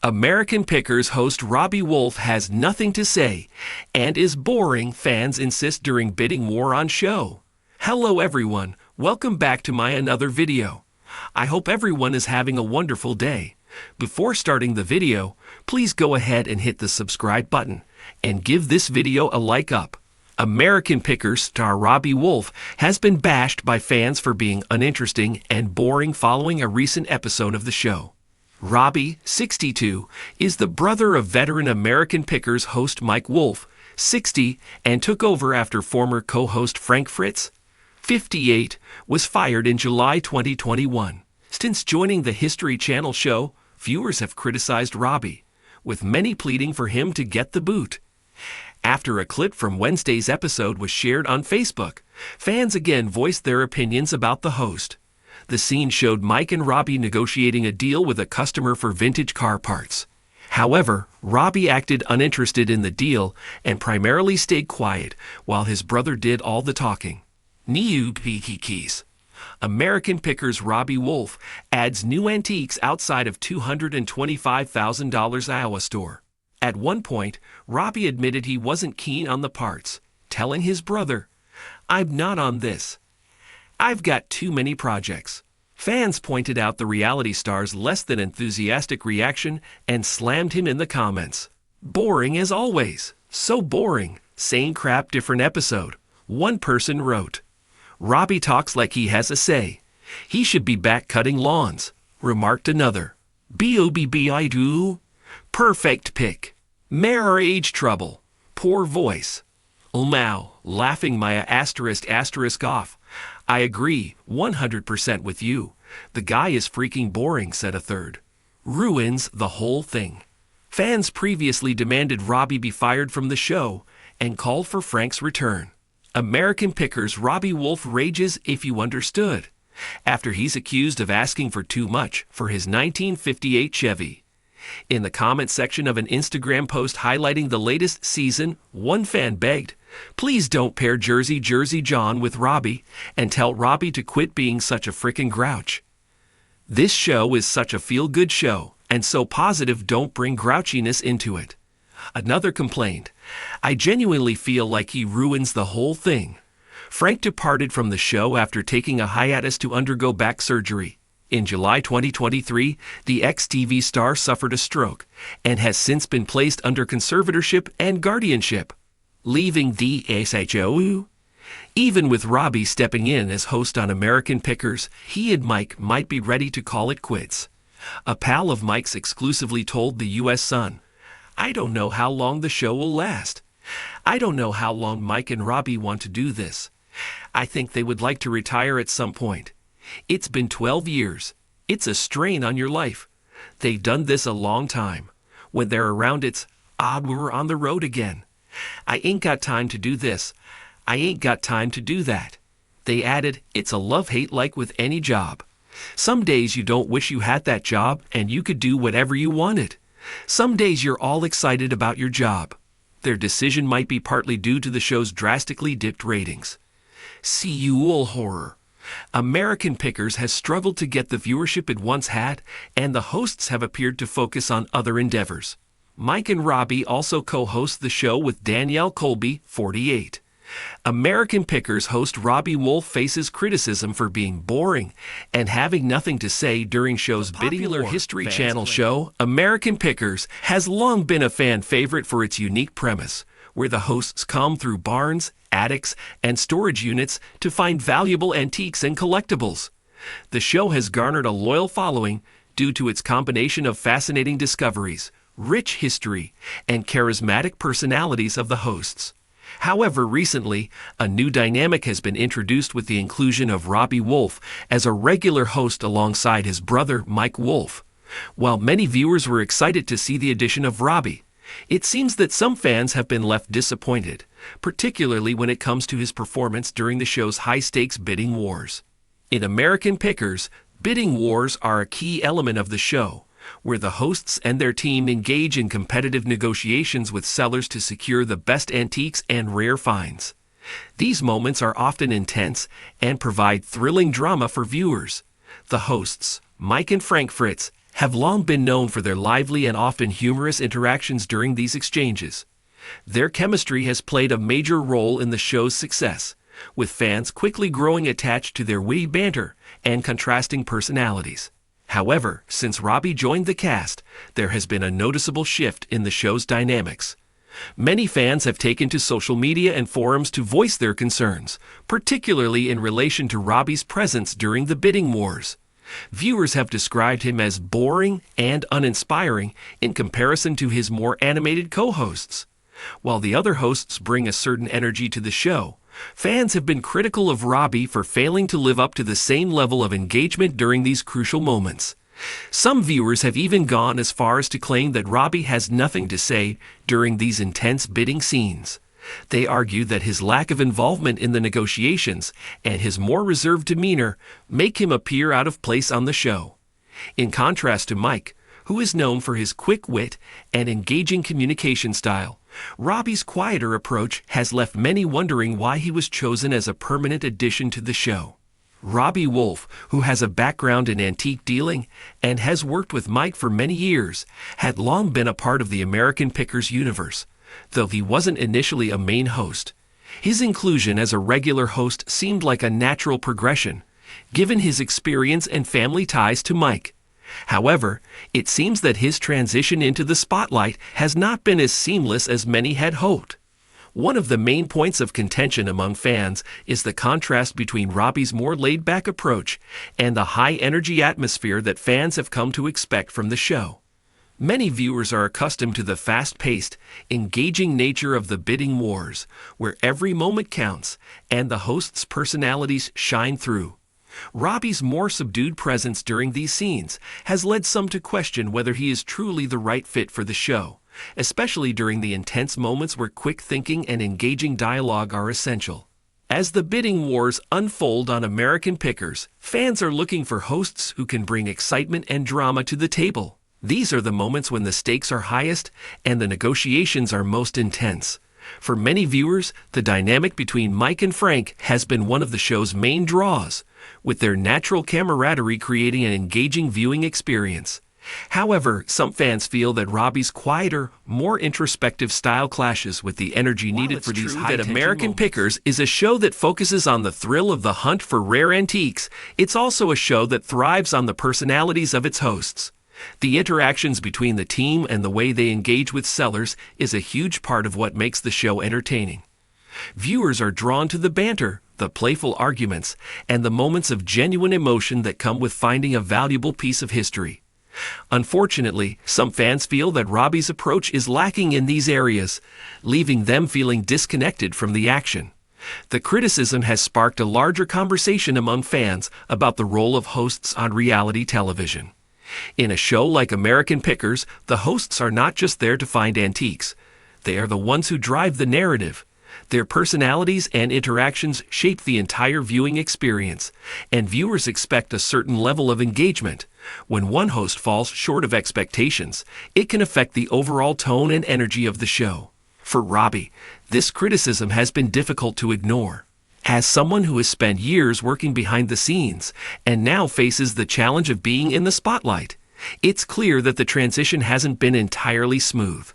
American Pickers host Robbie Wolfe has nothing to say and is boring, fans insist during bidding war on show. Hello everyone, welcome back to my another video. I hope everyone is having a wonderful day. Before starting the video, please go ahead and hit the subscribe button and give this video a like up. American Pickers star Robbie Wolfe has been bashed by fans for being uninteresting and boring following a recent episode of the show. Robbie, 62, is the brother of veteran American Pickers host Mike Wolfe, 60, and took over after former co-host Frank Fritz, 58, was fired in July 2021. Since joining the History Channel show, viewers have criticized Robbie, with many pleading for him to get the boot. After a clip from Wednesday's episode was shared on Facebook, fans again voiced their opinions about the host. The scene showed Mike and Robbie negotiating a deal with a customer for vintage car parts. However, Robbie acted uninterested in the deal and primarily stayed quiet while his brother did all the talking. New keys. American Pickers Robbie Wolfe adds new antiques outside of $225,000 Iowa store. At one point, Robbie admitted he wasn't keen on the parts, telling his brother, "I'm not on this. I've got too many projects." Fans pointed out the reality star's less than enthusiastic reaction and slammed him in the comments. "Boring as always. So boring. Same crap, different episode." One person wrote. "Robbie talks like he has a say. He should be back cutting lawns," remarked another. "I do. Perfect pick. Marriage trouble. Poor voice. Wow, laughing my asterisk off. I agree 100% with you. The guy is freaking boring," said a third. "Ruins the whole thing." Fans previously demanded Robbie be fired from the show and called for Frank's return. American Pickers Robbie Wolfe rages if you understood, after he's accused of asking for too much for his 1958 Chevy. In the comment section of an Instagram post highlighting the latest season, one fan begged, "Please don't pair Jersey John with Robbie and tell Robbie to quit being such a frickin' grouch. This show is such a feel-good show, and so positive, don't bring grouchiness into it." Another complained, "I genuinely feel like he ruins the whole thing." Frank departed from the show after taking a hiatus to undergo back surgery. In July 2023, the ex-TV star suffered a stroke and has since been placed under conservatorship and guardianship, leaving the SHO. Even with Robbie stepping in as host on American Pickers, he and Mike might be ready to call it quits. A pal of Mike's exclusively told the U.S. Sun, "I don't know how long the show will last. I don't know how long Mike and Robbie want to do this. I think they would like to retire at some point. It's been 12 years. It's a strain on your life. They've done this a long time. When they're around, it's odd we're on the road again. I ain't got time to do this. I ain't got time to do that." They added, "It's a love-hate like with any job. Some days you don't wish you had that job and you could do whatever you wanted. Some days you're all excited about your job." Their decision might be partly due to the show's drastically dipped ratings. See you all horror. American Pickers has struggled to get the viewership it once had, and the hosts have appeared to focus on other endeavors. Mike and Robbie also co-host the show with Danielle Colby, 48. American Pickers host Robbie Wolfe faces criticism for being boring and having nothing to say during show's popular History Channel show. American Pickers has long been a fan favorite for its unique premise, where the hosts come through barns, attics, and storage units to find valuable antiques and collectibles. The show has garnered a loyal following due to its combination of fascinating discoveries, rich history, and charismatic personalities of the hosts. However, recently, a new dynamic has been introduced with the inclusion of Robbie Wolfe as a regular host alongside his brother Mike Wolfe. While many viewers were excited to see the addition of Robbie, it seems that some fans have been left disappointed, particularly when it comes to his performance during the show's high-stakes bidding wars. In American Pickers, bidding wars are a key element of the show, where the hosts and their team engage in competitive negotiations with sellers to secure the best antiques and rare finds. These moments are often intense and provide thrilling drama for viewers. The hosts, Mike and Frank Fritz, have long been known for their lively and often humorous interactions during these exchanges. Their chemistry has played a major role in the show's success, with fans quickly growing attached to their witty banter and contrasting personalities. However, since Robbie joined the cast, there has been a noticeable shift in the show's dynamics. Many fans have taken to social media and forums to voice their concerns, particularly in relation to Robbie's presence during the bidding wars. Viewers have described him as boring and uninspiring in comparison to his more animated co-hosts. While the other hosts bring a certain energy to the show, fans have been critical of Robbie for failing to live up to the same level of engagement during these crucial moments. Some viewers have even gone as far as to claim that Robbie has nothing to say during these intense bidding scenes. They argue that his lack of involvement in the negotiations and his more reserved demeanor make him appear out of place on the show. In contrast to Mike, who is known for his quick wit and engaging communication style, Robbie's quieter approach has left many wondering why he was chosen as a permanent addition to the show. Robbie Wolfe, who has a background in antique dealing and has worked with Mike for many years, had long been a part of the American Pickers universe, though he wasn't initially a main host. His inclusion as a regular host seemed like a natural progression, given his experience and family ties to Mike. However, it seems that his transition into the spotlight has not been as seamless as many had hoped. One of the main points of contention among fans is the contrast between Robbie's more laid-back approach and the high-energy atmosphere that fans have come to expect from the show. Many viewers are accustomed to the fast-paced, engaging nature of the bidding wars, where every moment counts and the hosts' personalities shine through. Robbie's more subdued presence during these scenes has led some to question whether he is truly the right fit for the show, especially during the intense moments where quick thinking and engaging dialogue are essential. As the bidding wars unfold on American Pickers, fans are looking for hosts who can bring excitement and drama to the table. These are the moments when the stakes are highest and the negotiations are most intense. For many viewers, the dynamic between Mike and Frank has been one of the show's main draws, with their natural camaraderie creating an engaging viewing experience. However, some fans feel that Robbie's quieter, more introspective style clashes with the energy needed for these high-tension moments. American Pickers is a show that focuses on the thrill of the hunt for rare antiques. It's also a show that thrives on the personalities of its hosts. The interactions between the team and the way they engage with sellers is a huge part of what makes the show entertaining. Viewers are drawn to the banter, the playful arguments, and the moments of genuine emotion that come with finding a valuable piece of history. Unfortunately, some fans feel that Robbie's approach is lacking in these areas, leaving them feeling disconnected from the action. The criticism has sparked a larger conversation among fans about the role of hosts on reality television. In a show like American Pickers, the hosts are not just there to find antiques. They are the ones who drive the narrative. Their personalities and interactions shape the entire viewing experience, and viewers expect a certain level of engagement. When one host falls short of expectations, it can affect the overall tone and energy of the show. For Robbie, this criticism has been difficult to ignore. As someone who has spent years working behind the scenes and now faces the challenge of being in the spotlight, it's clear that the transition hasn't been entirely smooth.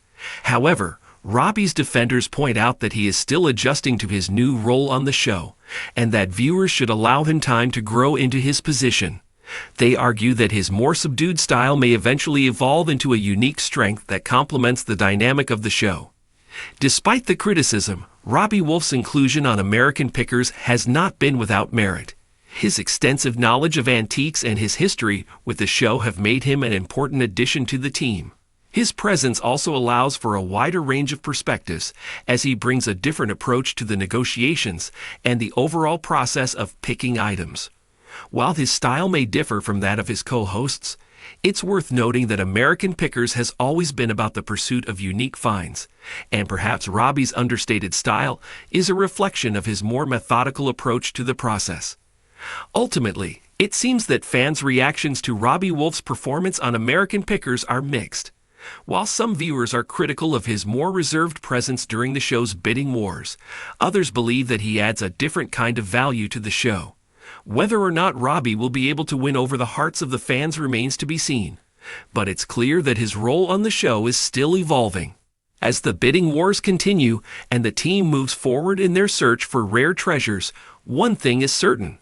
However, Robbie's defenders point out that he is still adjusting to his new role on the show, and that viewers should allow him time to grow into his position. They argue that his more subdued style may eventually evolve into a unique strength that complements the dynamic of the show. Despite the criticism, Robbie Wolfe's inclusion on American Pickers has not been without merit. His extensive knowledge of antiques and his history with the show have made him an important addition to the team. His presence also allows for a wider range of perspectives, as he brings a different approach to the negotiations and the overall process of picking items. While his style may differ from that of his co-hosts, it's worth noting that American Pickers has always been about the pursuit of unique finds, and perhaps Robbie's understated style is a reflection of his more methodical approach to the process. Ultimately, it seems that fans' reactions to Robbie Wolfe's performance on American Pickers are mixed. While some viewers are critical of his more reserved presence during the show's bidding wars, others believe that he adds a different kind of value to the show. Whether or not Robbie will be able to win over the hearts of the fans remains to be seen, but it's clear that his role on the show is still evolving. As the bidding wars continue and the team moves forward in their search for rare treasures, one thing is certain.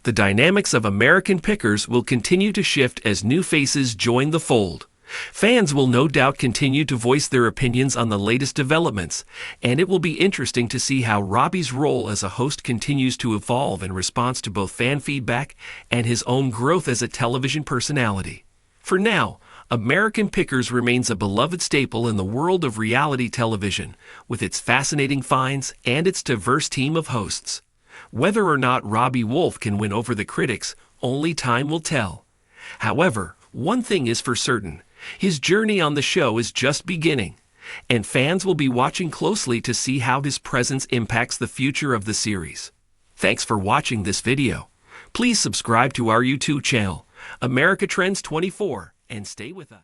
The dynamics of American pickers will continue to shift as new faces join the fold. Fans will no doubt continue to voice their opinions on the latest developments, and it will be interesting to see how Robbie's role as a host continues to evolve in response to both fan feedback and his own growth as a television personality. For now, American Pickers remains a beloved staple in the world of reality television, with its fascinating finds and its diverse team of hosts. Whether or not Robbie Wolfe can win over the critics, only time will tell. However, one thing is for certain. His journey on the show is just beginning, and fans will be watching closely to see how his presence impacts the future of the series. Thanks for watching this video. Please subscribe to our YouTube channel, America Trends 24, and stay with us.